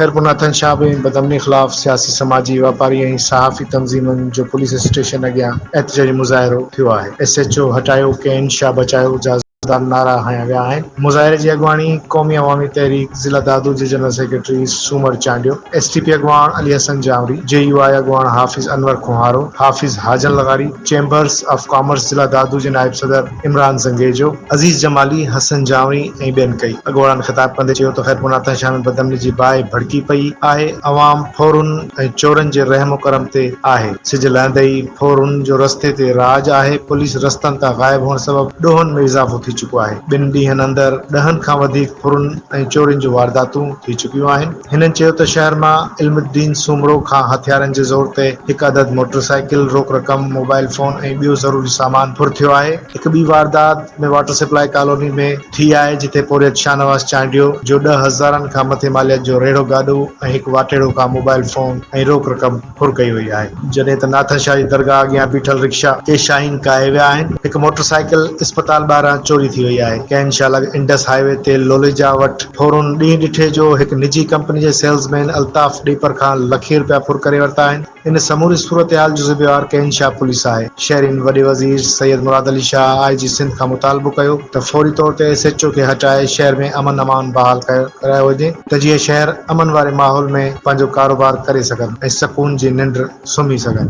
Khairpur Nathan Shah में बदमनी खिलाफ सियासी समाजी वापारी ऐं सहाफ़ी तंज़ीमनि जो पुलिस स्टेशन अॻियां एहतजाजी मुज़ाहिरो थियो आहे। SHO हटायो कैन शाह बचायो जा नारा हया विया आहिनि। मुज़ाहिरे जी अॻुवाणी क़ौमी अवामी तहरीक ज़िला दादू जे जनरल सेक्रेटरी सूमर चांडियो, STP अॻुवाण अली हसन जावरी, JUI अॻुवाण हाफ़िज़ अनवर खुहारो, हाफ़िज़ हाजन लगारी, चैम्बर्स ऑफ कॉमर्स ज़िला दादू जे नायब सदर इमरान ज़ंगेजो, अज़ीज़ जमाली, हसन जावरी ऐं ॿियनि कई। अॻुवाणनि ख़िताब कंदे चयो त खैरपुर नाथन शाह में बदमनी जी बाहि भड़की पई आहे। अवाम फोरुन ऐं चोरनि जे रहम करम ते आहे। सिज लहंदे ई फोरुन जो रस्ते ते राज आहे। पुलिस रस्तनि तां ग़ाइब हुअण सबबि ॾोहनि में इज़ाफ़ो थी चुको आहे। 2 ॾींहनि अंदरि 10 खां वधीक फुरुन ऐं चोरियुनि जूं वारदातूं थी चुकियूं आहिनि। हिननि चयो त शहर मां इल्मुद्दीन सूमरो खां हथियारनि जे ज़ोर ते हिकु अदद मोटरसाइकिल, रोक रक़म, मोबाइल फोन ऐं ॿियो ज़रूरी सामान फुर थियो आहे। हिकु ॿी वारदात में वाटर सप्लाई कॉलोनी में थी आहे, जिथे पोरियत शाहनवाज़ चांडियो जो 10,000 खां मथे मालियत जो रेड़ो गाॾो ऐं हिकु वाटेड़ो खां मोबाइल फोन ऐं रोक रक़म फुर कई वई आहे। जॾहिं त नाथन शाह जी दरगाह अॻियां बीठल रिक्शा के शाहीन काए विया आहिनि। हिकु मोटरसाइकिल इस्पताल ॿाहिरां चोरी थी वई आहे। कैन शाह लॻ इंडस हाईवे ते लोलेजा वटि फोरुन ॾींहुं ॾिठे जो हिकु निजी कंपनी जे सेल्समैन अल्ताफ ॾीपर खां लखे रुपया फुर करे वरिता आहिनि। इन समूरी सूरत हाल जो ज़िम्मेवार कैन शाह पुलिस आहे। शहरीन वॾे वज़ीर सैयद मुराद अली शाह IG सिंध खां मुतालबो कयो त फौरी तौर ते SHO खे हटाए शहर में अमन अमान बहाल करायो वञे त जीअं शहर अमन वारे माहौल में पंहिंजो कारोबार करे सघनि ऐं सुकून जी निंड सुम्ही सघनि।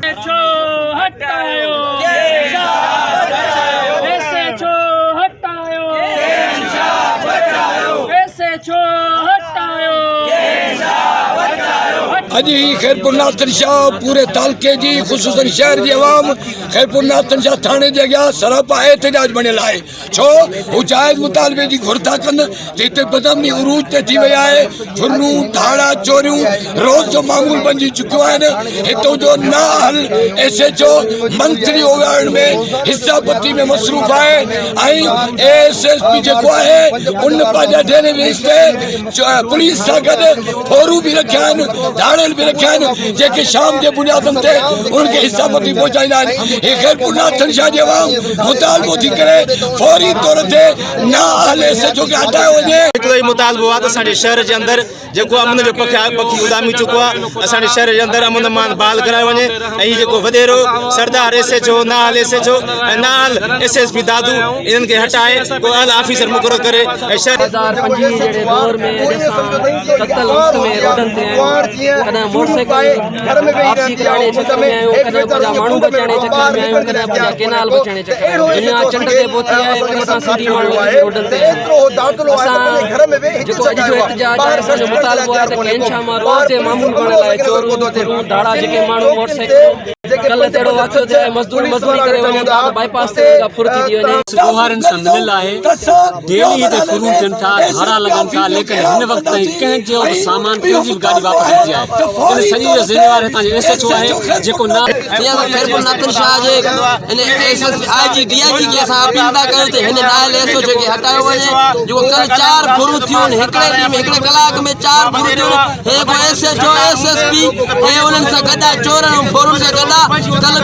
अज ही खैरपुर नाथन शाह पूरे तालके जी ख़ुसूसन शहर जी अवाम खैरपुर नाथन शाह थाने जे अॻियां सरापा एहतजाज बणियल आहे। छो हू जायज़ मुतालबे जी घुर था कनि त हिते बदमनी उरूज ते थी वई आहे। फुरूं धाड़ा चोरियूं रोज़ जो मामूल बणिजी चुकियूं आहिनि। हितां जो नाहल SHO मंत्री उगाइण में हिस्सा पती में मसरूफ़ आहे ऐं ASSP जेको आहे उन पंहिंजा डेरे बेस ते पुलिस सां गॾु फोरू बि रखिया आहिनि, धाड़े भी रखिया आहिनि, जेके शाम जे बुनियादनि ते उनखे हिस्सा पती पहुचाईंदा आहिनि। हे खैरपुर नाथन शाह जे अवाम मुतालबो थी करे फौरी तौर ते नाअहल SHO खे हटायो वञे। हिकिड़ो ई मुतालबो आहे त असांजे शहर जे अंदरि जेको अमन जो पखी उॾामी चुको आहे, असांजे शहर जे अंदरि अमन अमान बहाल करायो वञे ऐं हीउ जेको वॾेरो सरदार SHO नाअहल SHO ऐं नाअहल SSP दादू इन्हनि खे हटाए को अहल ऑफिसर मुक़ररु करे ऐं शहर 2025 जहिड़े दौर में कतल वक़्त में रोडनि ते कॾहिं मोटरसाइकिल वापसी कराइण जे चकर में आहियूं, कॾहिं पंहिंजा माण्हू बचाइण जे चकर में आहियूं, कॾहिं पंहिंजा केनाल बचाइण जे चकर में। दुनिया चंड ते पहुती आहे पर असां सिंधी माण्हू रोडनि ते असां जेको अॼु जो एहतजाज आहे, असांजो मुतालबो आहे त कैन शाह मां रोज़ जे मामूल बणियल आहे। चोरूं धाड़ा जेके माण्हू मोटरसाइकिल कल्ह तहिड़ो वाक़ियो थियो आहे, मज़दूरी करे वञनि था बाईपास ते फुर थी थी वञे। त्योहारनि सां मिलियल आहे। डेली हिते फुरूं थियनि था, धाड़ा लॻनि था, लेकिन हिन वक़्त ताईं कंहिंजो बि सामान कंहिंजी बि गाॾी वापसि नथी आहे। इन सॼी जो ज़िम्मेवार हितां जो SHO आहे जेको खैरपुर नाथन शाह जे इन SSP IG DIG खे असां अपील था कयूं त हिन नाअहल SHO खे हटायो वञे। जेको कल्ह 4 फुरूं थियूं आहिनि, हिकिड़े ॾींहं में हिकिड़े कलाक में 4 फुरूं थियूं आहिनि। हे को SHO SSP हे उन्हनि सां गॾु चोरनि ऐं फुरुनि सां गॾु कल्ह